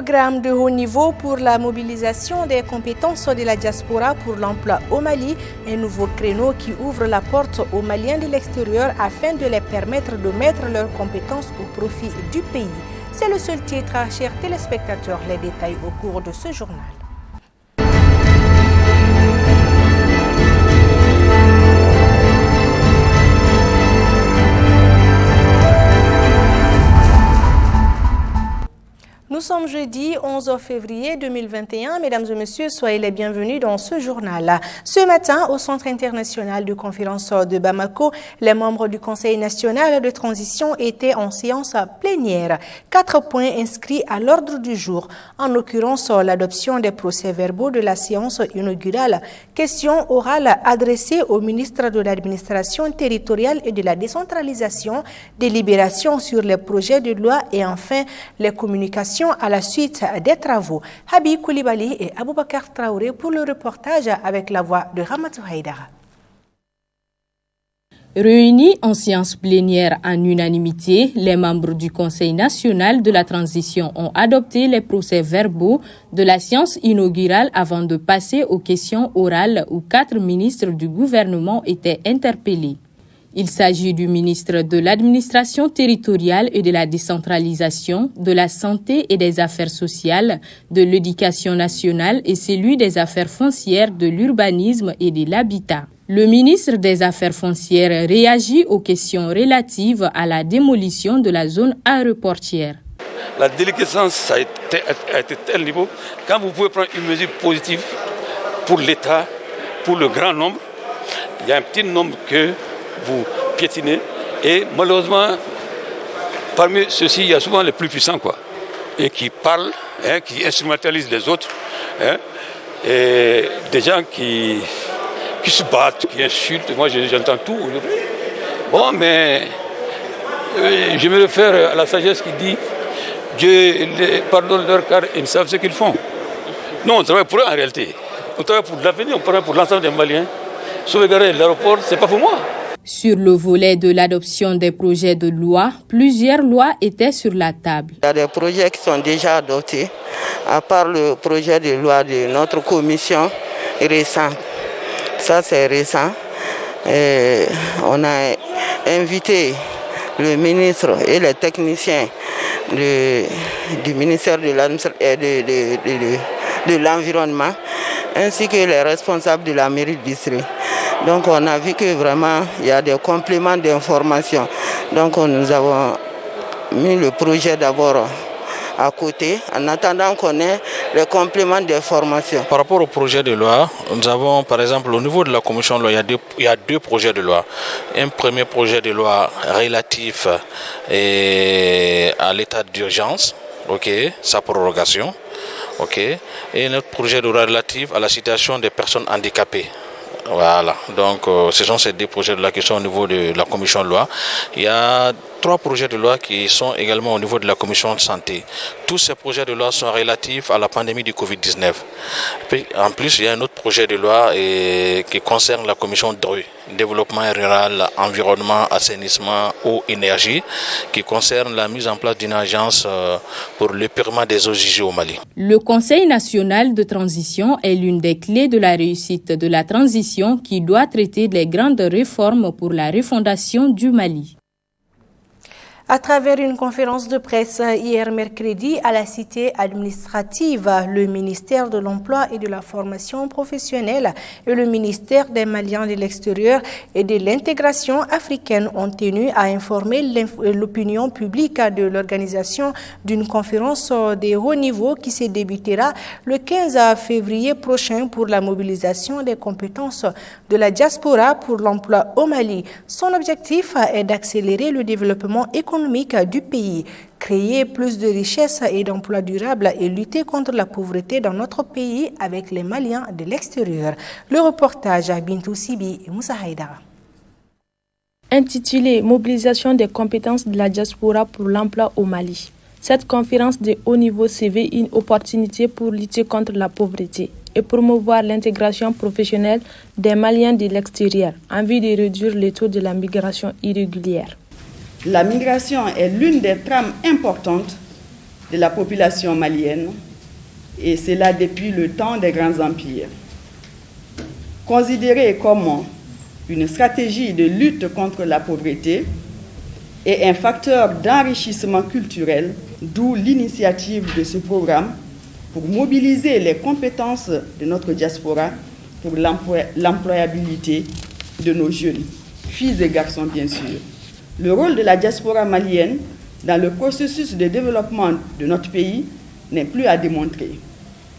programme de haut niveau pour la mobilisation des compétences de la diaspora pour l'emploi au Mali, un nouveau créneau qui ouvre la porte aux Maliens de l'extérieur afin de les permettre de mettre leurs compétences au profit du pays. C'est le seul titre, chers téléspectateurs, les détails au cours de ce journal. Nous sommes jeudi 11 février 2021. Mesdames et messieurs, soyez les bienvenus dans ce journal. Ce matin, au Centre international de conférence de Bamako, les membres du Conseil national de transition étaient en séance plénière. 4 points inscrits à l'ordre du jour, en l'occurrence l'adoption des procès-verbaux de la séance inaugurale, question orale adressée au ministre de l'Administration territoriale et de la décentralisation, délibération sur les projets de loi et enfin les communications à la suite des travaux. Habib Koulibaly et Aboubakar Traoré pour le reportage avec la voix de Ramatou Haïdara. Réunis en séance plénière en unanimité, les membres du Conseil national de la transition ont adopté les procès-verbaux de la séance inaugurale avant de passer aux questions orales où 4 ministres du gouvernement étaient interpellés. Il s'agit du ministre de l'Administration territoriale et de la décentralisation, de la santé et des affaires sociales, de l'éducation nationale et celui des affaires foncières, de l'urbanisme et de l'habitat. Le ministre des Affaires foncières réagit aux questions relatives à la démolition de la zone aéroportière. La déliquescence a été tel niveau, quand vous pouvez prendre une mesure positive pour l'État, pour le grand nombre, il y a un petit nombre que vous piétinez et malheureusement parmi ceux-ci il y a souvent les plus puissants et qui parlent, qui instrumentalisent les autres, et des gens qui se battent, qui insultent. Moi j'entends tout aujourd'hui. Bon, mais je me réfère à la sagesse qui dit Dieu les pardonne leur car ils savent ce qu'ils font. Non, on travaille pour eux en réalité, on travaille pour l'avenir, on travaille pour l'ensemble des Maliens. Sauvegarder l'aéroport, c'est pas pour moi. Sur le volet de l'adoption des projets de loi, plusieurs lois étaient sur la table. Il y a des projets qui sont déjà adoptés, à part le projet de loi de notre commission récent. Ça, c'est récent. Et on a invité le ministre et les techniciens du ministère de l'Environnement, ainsi que les responsables de la mairie du district. Donc on a vu que vraiment il y a des compléments d'information. Donc nous avons mis le projet d'abord à côté en attendant qu'on ait les compléments d'information. Par rapport au projet de loi, nous avons par exemple au niveau de la commission de loi, il y a deux projets de loi. Un premier projet de loi relatif à l'état d'urgence, sa prorogation, et notre projet de loi relatif à la situation des personnes handicapées. Voilà, donc ce sont ces 2 projets de loi qui sont au niveau de la commission de loi. Il y a 3 projets de loi qui sont également au niveau de la commission de santé. Tous ces projets de loi sont relatifs à la pandémie du Covid-19. En plus, il y a un autre projet de loi qui concerne la commission DRU, développement rural, environnement, assainissement, eau, énergie, qui concerne la mise en place d'une agence pour le paiement des eaux usées au Mali. Le Conseil national de transition est l'une des clés de la réussite de la transition qui doit traiter les grandes réformes pour la refondation du Mali. À travers une conférence de presse hier mercredi à la cité administrative, le ministère de l'Emploi et de la formation professionnelle et le ministère des Maliens de l'extérieur et de l'intégration africaine ont tenu à informer l'opinion publique de l'organisation d'une conférence de haut niveau qui se débutera le 15 février prochain pour la mobilisation des compétences de la diaspora pour l'emploi au Mali. Son objectif est d'accélérer le développement économique du pays, créer plus de richesses et d'emplois durables et lutter contre la pauvreté dans notre pays avec les Maliens de l'extérieur. Le reportage à Bintou Sibi et Moussa Haïdara. Intitulé « Mobilisation des compétences de la diaspora pour l'emploi au Mali ». Cette conférence de haut niveau se veut une opportunité pour lutter contre la pauvreté et promouvoir l'intégration professionnelle des Maliens de l'extérieur en vue de réduire le taux de la migration irrégulière. La migration est l'une des trames importantes de la population malienne, et cela depuis le temps des grands empires. Considéré comme une stratégie de lutte contre la pauvreté et un facteur d'enrichissement culturel, d'où l'initiative de ce programme pour mobiliser les compétences de notre diaspora pour l'employabilité de nos jeunes, filles et garçons bien sûr. Le rôle de la diaspora malienne dans le processus de développement de notre pays n'est plus à démontrer.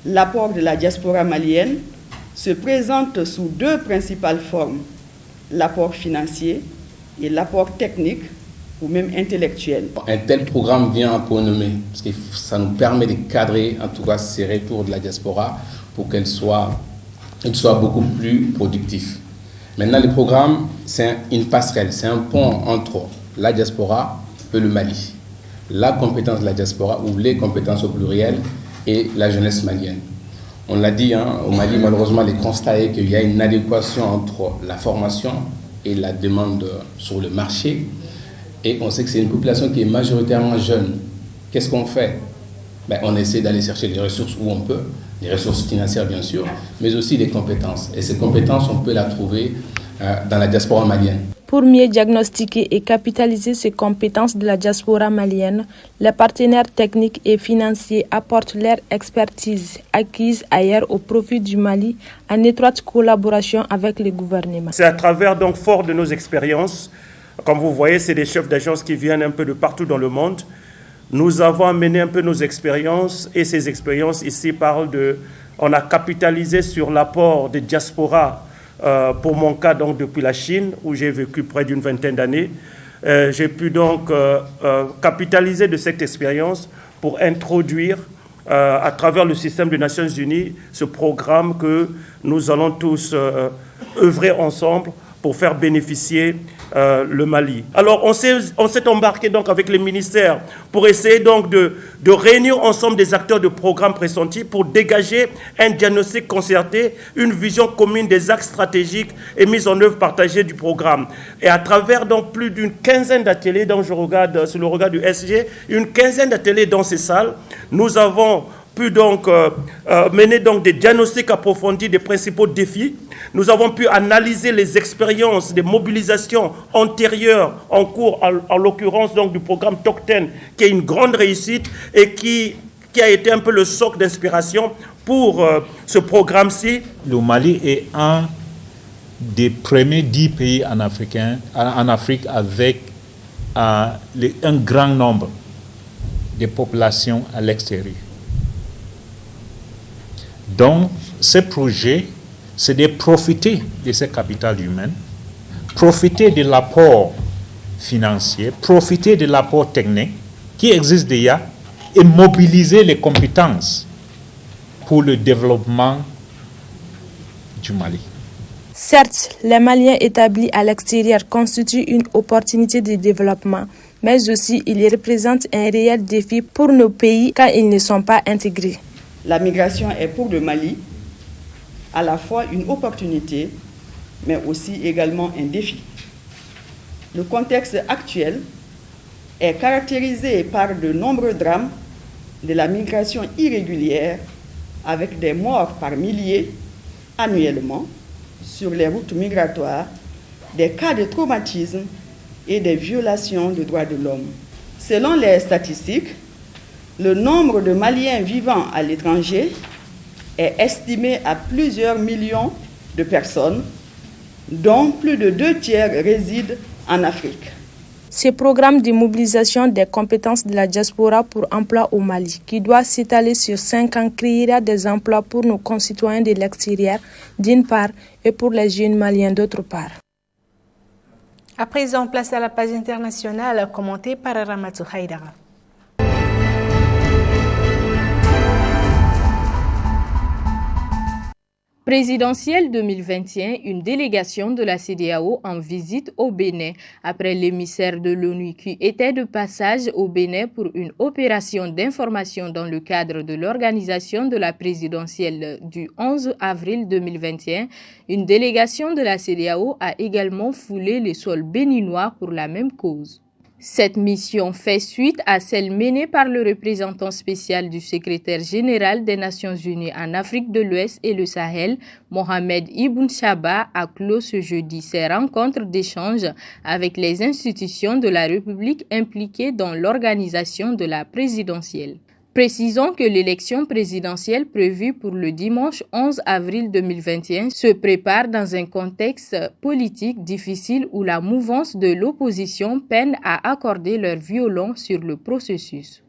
L'apport de la diaspora malienne se présente sous deux principales formes, l'apport financier et l'apport technique ou même intellectuel. Un tel programme vient pour nommer, parce que ça nous permet de cadrer en tout cas ces retours de la diaspora pour qu'elle soit beaucoup plus productive. Maintenant, le programme, c'est une passerelle, c'est un pont entre la diaspora et le Mali. La compétence de la diaspora, ou les compétences au pluriel, et la jeunesse malienne. On l'a dit, au Mali, malheureusement, le constat est qu'il y a une adéquation entre la formation et la demande sur le marché. Et on sait que c'est une population qui est majoritairement jeune. Qu'est-ce qu'on fait? On essaie d'aller chercher les ressources où on peut, les ressources financières bien sûr, mais aussi les compétences. Et ces compétences, on peut la trouver dans la diaspora malienne. Pour mieux diagnostiquer et capitaliser ces compétences de la diaspora malienne, les partenaires techniques et financiers apportent leur expertise acquise ailleurs au profit du Mali en étroite collaboration avec le gouvernement. C'est à travers, donc, fort de nos expériences. Comme vous voyez, c'est des chefs d'agence qui viennent un peu de partout dans le monde. Nous avons amené un peu nos expériences et ces expériences ici parlent de... On a capitalisé sur l'apport des diasporas, pour mon cas donc depuis la Chine où j'ai vécu près d'une vingtaine d'années. J'ai pu donc capitaliser de cette expérience pour introduire à travers le système des Nations Unies ce programme que nous allons tous œuvrer ensemble pour faire bénéficier le Mali. Alors on s'est embarqué donc avec les ministères pour essayer donc de réunir ensemble des acteurs de programmes pressentis pour dégager un diagnostic concerté, une vision commune des axes stratégiques et mise en œuvre partagée du programme. Et à travers donc plus d'une quinzaine d'ateliers, donc je regarde sous le regard du SG, une quinzaine d'ateliers dans ces salles, nous avons pu donc mener donc des diagnostics approfondis des principaux défis. Nous avons pu analyser les expériences des mobilisations antérieures en cours, en l'occurrence donc du programme TOC10, qui est une grande réussite et qui a été un peu le socle d'inspiration pour ce programme-ci. Le Mali est un des premiers 10 pays en Afrique avec un grand nombre de populations à l'extérieur. Donc, ce projet, c'est de profiter de ce capital humain, profiter de l'apport financier, profiter de l'apport technique qui existe déjà et mobiliser les compétences pour le développement du Mali. Certes, les Maliens établis à l'extérieur constituent une opportunité de développement, mais aussi ils représentent un réel défi pour nos pays quand ils ne sont pas intégrés. La migration est pour le Mali à la fois une opportunité, mais aussi également un défi. Le contexte actuel est caractérisé par de nombreux drames de la migration irrégulière avec des morts par milliers annuellement sur les routes migratoires, des cas de traumatisme et des violations des droits de l'homme. Selon les statistiques, le nombre de Maliens vivant à l'étranger est estimé à plusieurs millions de personnes, dont plus de 2/3 résident en Afrique. Ce programme de mobilisation des compétences de la diaspora pour emploi au Mali, qui doit s'étaler sur 5 ans, créera des emplois pour nos concitoyens de l'extérieur, d'une part, et pour les jeunes Maliens, d'autre part. À présent, place à la page internationale commentée par Ramatou Haïdara. Présidentielle 2021, une délégation de la CEDEAO en visite au Bénin après l'émissaire de l'ONU qui était de passage au Bénin pour une opération d'information dans le cadre de l'organisation de la présidentielle du 11 avril 2021. Une délégation de la CEDEAO a également foulé les sols béninois pour la même cause. Cette mission fait suite à celle menée par le représentant spécial du secrétaire général des Nations Unies en Afrique de l'Ouest et le Sahel, Mohamed Ibn Chaba, a clos ce jeudi ses rencontres d'échange avec les institutions de la République impliquées dans l'organisation de la présidentielle. Précisons que l'élection présidentielle prévue pour le dimanche 11 avril 2021 se prépare dans un contexte politique difficile où la mouvance de l'opposition peine à accorder leur violon sur le processus.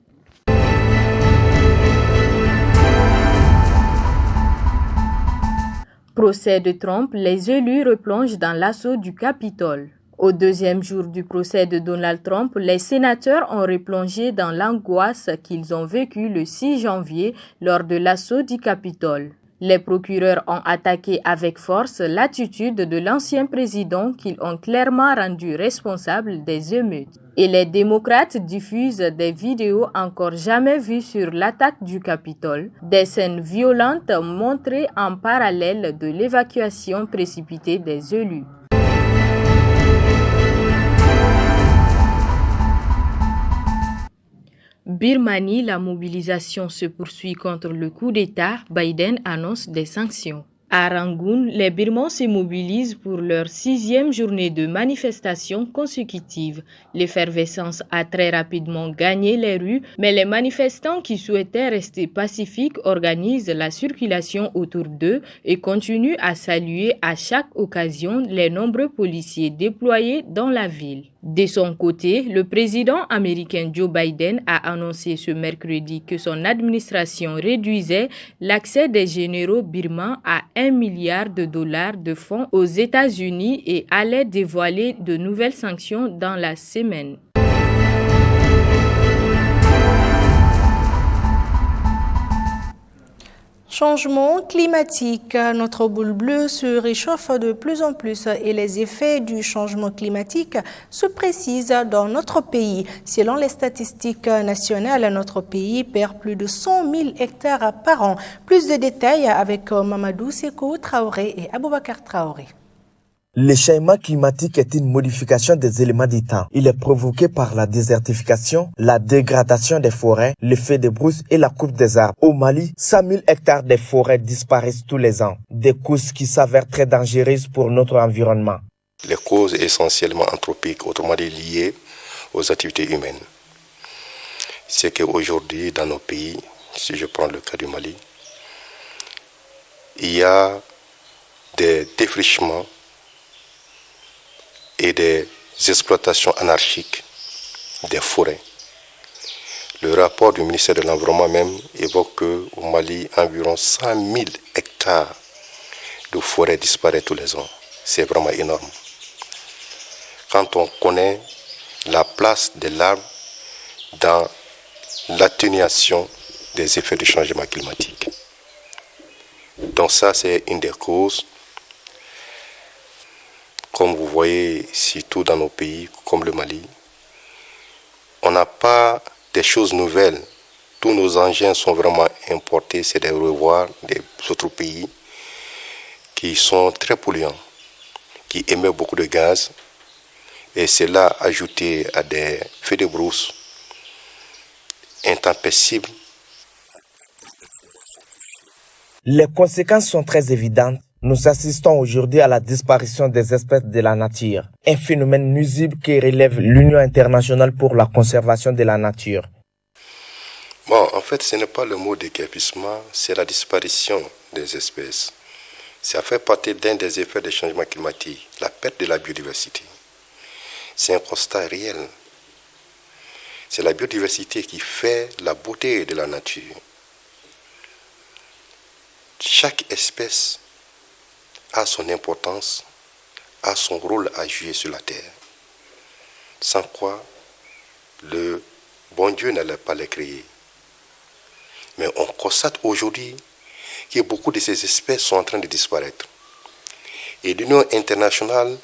Procès de Trump, les élus replongent dans l'assaut du Capitole. Au deuxième jour du procès de Donald Trump, les sénateurs ont replongé dans l'angoisse qu'ils ont vécue le 6 janvier lors de l'assaut du Capitole. Les procureurs ont attaqué avec force l'attitude de l'ancien président qu'ils ont clairement rendu responsable des émeutes. Et les démocrates diffusent des vidéos encore jamais vues sur l'attaque du Capitole, des scènes violentes montrées en parallèle de l'évacuation précipitée des élus. Birmanie, la mobilisation se poursuit contre le coup d'État. Biden annonce des sanctions. À Rangoon, les Birmans se mobilisent pour leur 6e journée de manifestation consécutive. L'effervescence a très rapidement gagné les rues, mais les manifestants qui souhaitaient rester pacifiques organisent la circulation autour d'eux et continuent à saluer à chaque occasion les nombreux policiers déployés dans la ville. De son côté, le président américain Joe Biden a annoncé ce mercredi que son administration réduisait l'accès des généraux birmans à $1 milliard de fonds aux États-Unis et allait dévoiler de nouvelles sanctions dans la semaine. Changement climatique. Notre boule bleue se réchauffe de plus en plus et les effets du changement climatique se précisent dans notre pays. Selon les statistiques nationales, notre pays perd plus de 100 000 hectares par an. Plus de détails avec Mamadou Seko Traoré et Aboubakar Traoré. Le changement climatique est une modification des éléments du temps. Il est provoqué par la désertification, la dégradation des forêts, le feu de brousse et la coupe des arbres. Au Mali, 100 000 hectares de forêts disparaissent tous les ans. Des causes qui s'avèrent très dangereuses pour notre environnement. Les causes essentiellement anthropiques, autrement dit liées aux activités humaines. C'est qu'aujourd'hui, dans nos pays, si je prends le cas du Mali, il y a des défrichements et des exploitations anarchiques des forêts. Le rapport du ministère de l'Environnement même évoque qu'au Mali, environ 100 000 hectares de forêt disparaissent tous les ans. C'est vraiment énorme. Quand on connaît la place de l'arbre dans l'atténuation des effets du changement climatique. Donc ça, c'est une des causes. Comme vous voyez, surtout dans nos pays comme le Mali, on n'a pas des choses nouvelles. Tous nos engins sont vraiment importés, c'est des revoirs des autres pays qui sont très polluants, qui émettent beaucoup de gaz. Et cela ajouté à des feux de brousse intempestibles. Les conséquences sont très évidentes. Nous assistons aujourd'hui à la disparition des espèces de la nature, un phénomène nuisible qui relève l'Union internationale pour la conservation de la nature. Bon, en fait, ce n'est pas le mot déguerpissement, c'est la disparition des espèces. Ça fait partie d'un des effets des changements climatiques, la perte de la biodiversité. C'est un constat réel. C'est la biodiversité qui fait la beauté de la nature. Chaque espèce a son importance, a son rôle à jouer sur la terre. Sans quoi, le bon Dieu n'allait pas les créer. Mais on constate aujourd'hui que beaucoup de ces espèces sont en train de disparaître. Et l'Union internationale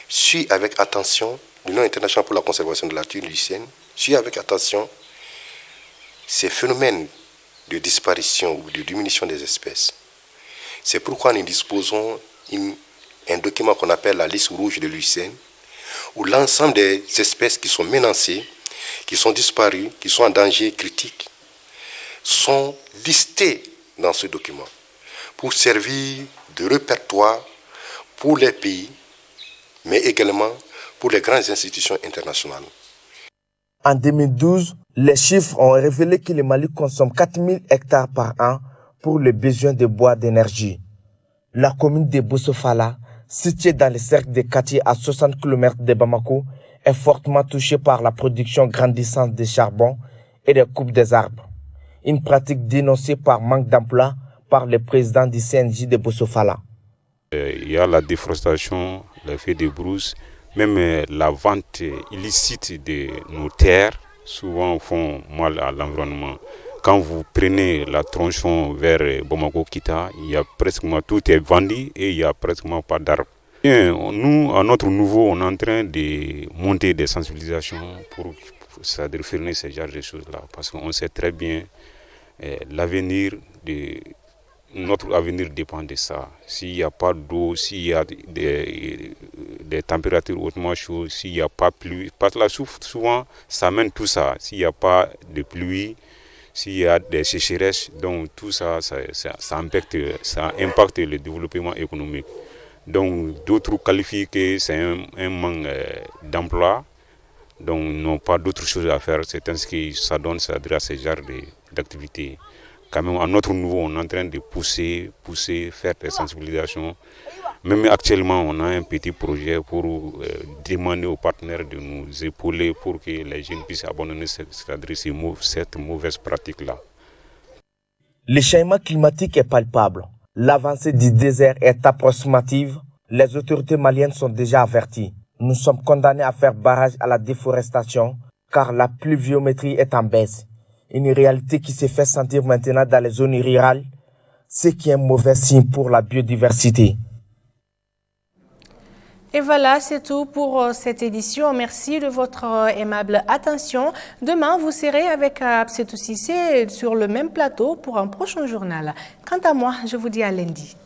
suit avec attention, l'Union internationale pour la conservation de la nature, l'UICN, suit avec attention ces phénomènes de disparition ou de diminution des espèces. C'est pourquoi nous disposons un document qu'on appelle la liste rouge de l'UICN où l'ensemble des espèces qui sont menacées, qui sont disparues, qui sont en danger critique, sont listées dans ce document pour servir de répertoire pour les pays, mais également pour les grandes institutions internationales. En 2012, les chiffres ont révélé que le Mali consomme 4000 hectares par an pour les besoins de bois d'énergie. La commune de Bossofala, située dans le cercle des quartiers à 60 km de Bamako, est fortement touchée par la production grandissante de charbon et de coupe des arbres. Une pratique dénoncée par manque d'emploi par le président du CNJ de Bossofala. Il y a la déforestation, le feu de brousse, même la vente illicite de nos terres, souvent font mal à l'environnement. Quand vous prenez la tronçon vers Bamako-Kita, il y a pratiquement tout est vendu et il n'y a pratiquement pas d'arbres. Nous, à notre niveau, on est en train de monter des sensibilisations pour freiner ce genre de choses-là. Parce qu'on sait très bien notre avenir dépend de ça. S'il n'y a pas d'eau, s'il y a des températures hautement chaudes, s'il n'y a pas de pluie, parce que la souffle, souvent, ça mène tout ça. S'il n'y a pas de pluie, s'il y a des sécheresses, donc tout ça, ça impacte le développement économique. Donc d'autres qualifient que c'est un manque d'emploi, donc n'ont pas d'autres choses à faire. C'est ainsi que ça donne à ce genre d'activités. Quand même, à notre niveau, on est en train de pousser, faire des sensibilisations. Même actuellement, on a un petit projet pour demander aux partenaires de nous épauler pour que les jeunes puissent abandonner cette mauvaise pratique-là. Le changement climatique est palpable. L'avancée du désert est approximative. Les autorités maliennes sont déjà averties. Nous sommes condamnés à faire barrage à la déforestation car la pluviométrie est en baisse. Une réalité qui se fait sentir maintenant dans les zones rurales, ce qui est un mauvais signe pour la biodiversité. Et voilà, c'est tout pour cette édition. Merci de votre aimable attention. Demain, vous serez avec Absetou Cissé sur le même plateau pour un prochain journal. Quant à moi, je vous dis à lundi.